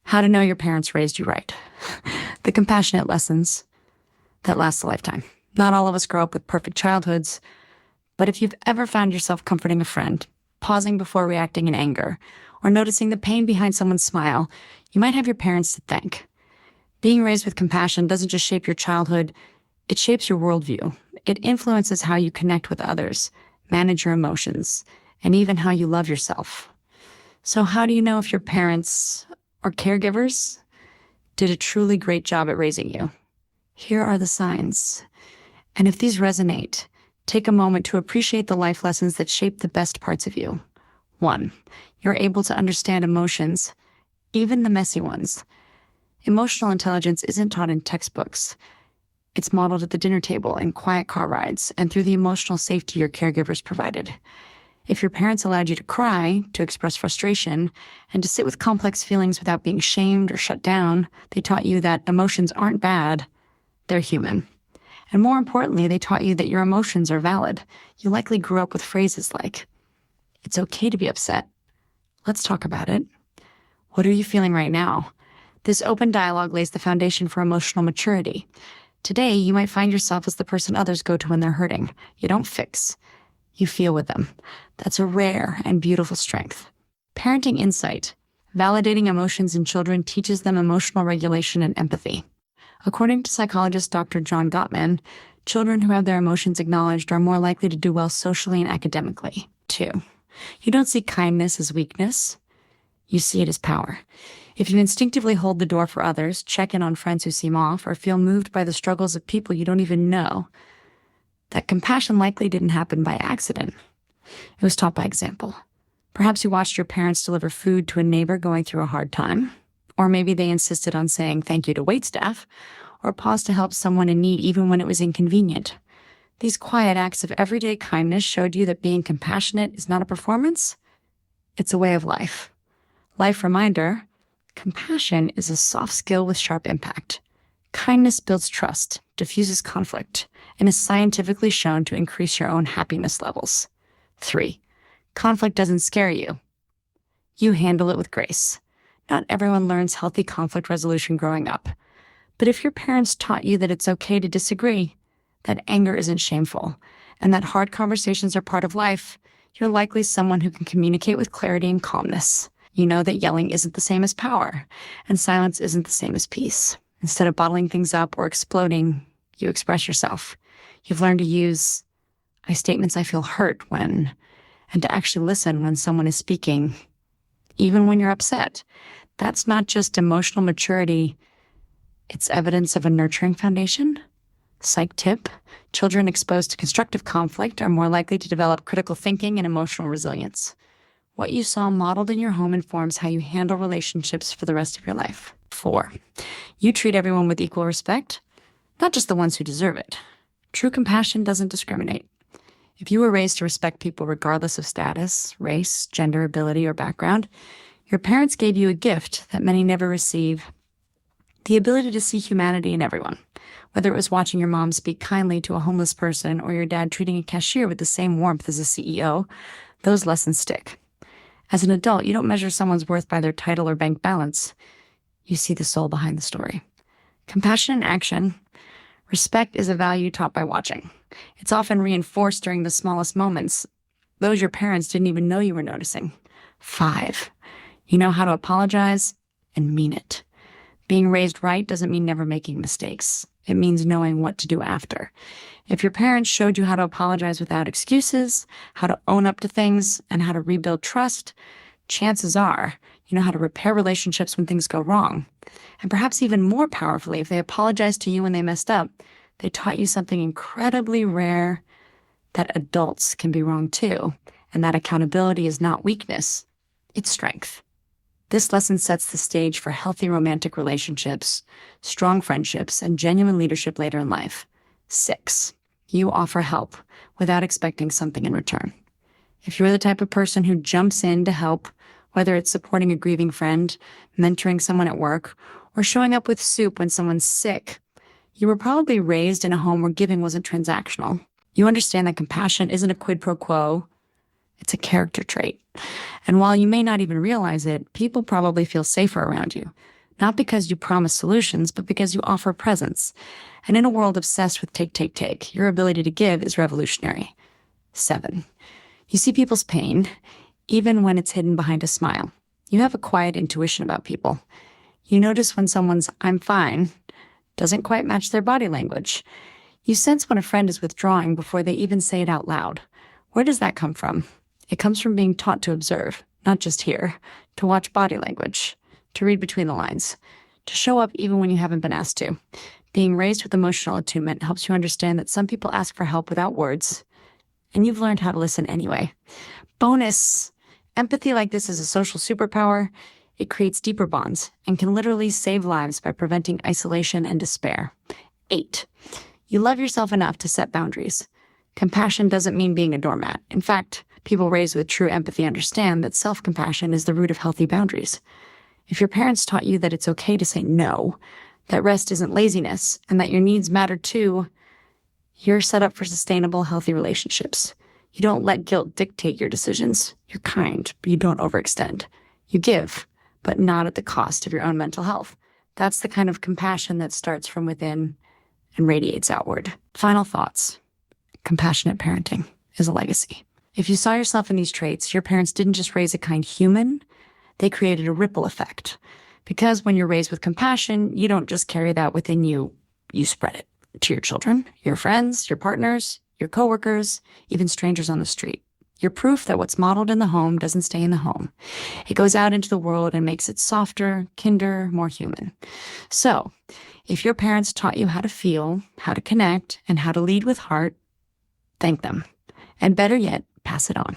How to know your parents raised you right. The compassionate lessons that last a lifetime. Not all of us grow up with perfect childhoods, but if you've ever found yourself comforting a friend, pausing before reacting in anger, or noticing the pain behind someone's smile, you might have your parents to thank. Being raised with compassion doesn't just shape your childhood, it shapes your worldview. It influences how you connect with others, manage your emotions, and even how you love yourself. So how do you know if your parents or caregivers did a truly great job at raising you? Here are the signs. And if these resonate, take a moment to appreciate the life lessons that shape the best parts of you. 1, you're able to understand emotions, even the messy ones. Emotional intelligence isn't taught in textbooks. It's modeled at the dinner table, in quiet car rides, and through the emotional safety your caregivers provided. If your parents allowed you to cry, to express frustration, and to sit with complex feelings without being shamed or shut down, they taught you that emotions aren't bad, they're human. And more importantly, they taught you that your emotions are valid. You likely grew up with phrases like, "It's okay to be upset. Let's talk about it. What are you feeling right now?" This open dialogue lays the foundation for emotional maturity. Today, you might find yourself as the person others go to when they're hurting. You don't fix. You feel with them. That's a rare and beautiful strength. Parenting insight. Validating emotions in children teaches them emotional regulation and empathy. According to psychologist Dr. John Gottman, children who have their emotions acknowledged are more likely to do well socially and academically. 2, you don't see kindness as weakness. You see it as power. If you instinctively hold the door for others, check in on friends who seem off, or feel moved by the struggles of people you don't even know, that compassion likely didn't happen by accident. It was taught by example. Perhaps you watched your parents deliver food to a neighbor going through a hard time, or maybe they insisted on saying thank you to waitstaff, or paused to help someone in need even when it was inconvenient. These quiet acts of everyday kindness showed you that being compassionate is not a performance, it's a way of life. Life reminder, compassion is a soft skill with sharp impact. Kindness builds trust, diffuses conflict, and is scientifically shown to increase your own happiness levels. 3, conflict doesn't scare you. You handle it with grace. Not everyone learns healthy conflict resolution growing up. But if your parents taught you that it's okay to disagree, that anger isn't shameful, and that hard conversations are part of life, you're likely someone who can communicate with clarity and calmness. You know that yelling isn't the same as power, and silence isn't the same as peace. Instead of bottling things up or exploding, you express yourself. You've learned to use I statements "I feel hurt" when, and to actually listen when someone is speaking, even when you're upset. That's not just emotional maturity, it's evidence of a nurturing foundation. Psych tip, children exposed to constructive conflict are more likely to develop critical thinking and emotional resilience. What you saw modeled in your home informs how you handle relationships for the rest of your life. 4, you treat everyone with equal respect, not just the ones who deserve it. True compassion doesn't discriminate. If you were raised to respect people regardless of status, race, gender, ability, or background, your parents gave you a gift that many never receive: the ability to see humanity in everyone. Whether it was watching your mom speak kindly to a homeless person or your dad treating a cashier with the same warmth as a CEO, those lessons stick. As an adult, you don't measure someone's worth by their title or bank balance. You see the soul behind the story. Compassion in action. Respect is a value taught by watching. It's often reinforced during the smallest moments, those your parents didn't even know you were noticing. 5, you know how to apologize and mean it. Being raised right doesn't mean never making mistakes. It means knowing what to do after. If your parents showed you how to apologize without excuses, how to own up to things, and how to rebuild trust, chances are you know how to repair relationships when things go wrong. And perhaps even more powerfully, if they apologized to you when they messed up, they taught you something incredibly rare, that adults can be wrong too, and that accountability is not weakness, it's strength. This lesson sets the stage for healthy romantic relationships, strong friendships, and genuine leadership later in life. 6, you offer help without expecting something in return. If you're the type of person who jumps in to help, whether it's supporting a grieving friend, mentoring someone at work, or showing up with soup when someone's sick, you were probably raised in a home where giving wasn't transactional. You understand that compassion isn't a quid pro quo, it's a character trait. And while you may not even realize it, people probably feel safer around you not because you promise solutions, but because you offer presence. And in a world obsessed with take, your ability to give is revolutionary. 7. You see people's pain, even when it's hidden behind a smile. You have a quiet intuition about people. You notice when someone's "I'm fine" doesn't quite match their body language. You sense when a friend is withdrawing before they even say it out loud. Where does that come from? It comes from being taught to observe, not just hear, to watch body language, to read between the lines, to show up even when you haven't been asked to. Being raised with emotional attunement helps you understand that some people ask for help without words, and you've learned how to listen anyway. Bonus! Empathy like this is a social superpower. It creates deeper bonds and can literally save lives by preventing isolation and despair. 8. You love yourself enough to set boundaries. Compassion doesn't mean being a doormat. In fact, people raised with true empathy understand that self-compassion is the root of healthy boundaries. If your parents taught you that it's okay to say no, that rest isn't laziness, and that your needs matter too, you're set up for sustainable, healthy relationships. You don't let guilt dictate your decisions. You're kind, but you don't overextend. You give, but not at the cost of your own mental health. That's the kind of compassion that starts from within and radiates outward. Final thoughts. Compassionate parenting is a legacy. If you saw yourself in these traits, your parents didn't just raise a kind human, they created a ripple effect. Because when you're raised with compassion, you don't just carry that within you, you spread it to your children, your friends, your partners, your coworkers, even strangers on the street. You're proof that what's modeled in the home doesn't stay in the home. It goes out into the world and makes it softer, kinder, more human. So, if your parents taught you how to feel, how to connect, and how to lead with heart, thank them. And better yet, pass it on.